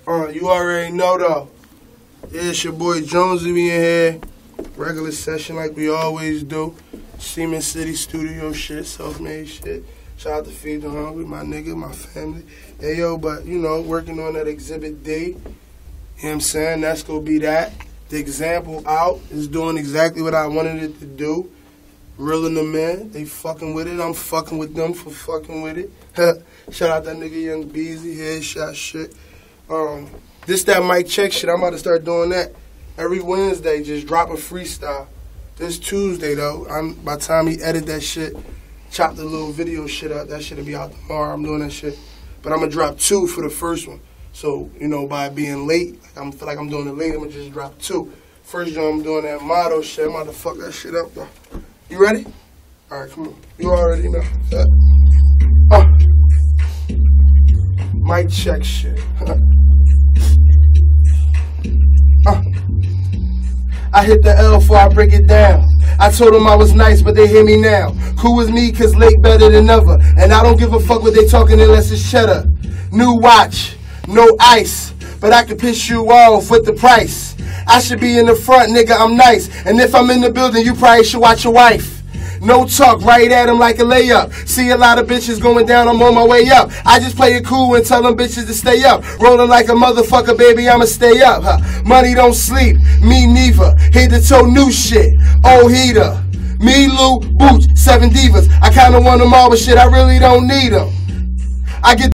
You already know though. Yeah, it's your boy Jonesy in here. Regular session like we always do. Seaman City studio shit, self-made shit. Shout out to Feed the Hungry, my nigga, my family. Hey yo, but you know, working on that Exhibit D. You know what I'm saying? That's gonna be that. The example out is doing exactly what I wanted it to do. Reeling them in. They fucking with it. I'm fucking with them for fucking with it. Shout out that nigga Young Beezy, headshot shit. This that mic check shit, I'm about to start doing that. Every Wednesday, just drop a freestyle. This Tuesday, though, by the time he edit that shit, chop the little video shit up, that shit'll be out tomorrow. I'm doing that shit. But I'm going to drop 2 for the first one. So, you know, by being late, I feel like I'm doing it late, I'm going to just drop 2. First joint, I'm doing that motto shit. I'm about to fuck that shit up, though. You ready? All right, come on. You already know. Mic check shit. I hit the L before I break it down. I told them I was nice, but they hear me now. Cool with me, cause late better than never. And I don't give a fuck what they talking unless it's cheddar. New watch, no ice, but I can piss you off with the price. I should be in the front, nigga, I'm nice. And if I'm in the building, you probably should watch your wife. No talk, right at him like a layup. See a lot of bitches going down, I'm on my way up. I just play it cool and tell them bitches to stay up. Rolling like a motherfucker, baby, I'ma stay up. Money don't sleep, me neither. Head to toe new shit, old heater. Me, Lou, Booch, 7 divas. I kinda want them all, but shit, I really don't need them. I get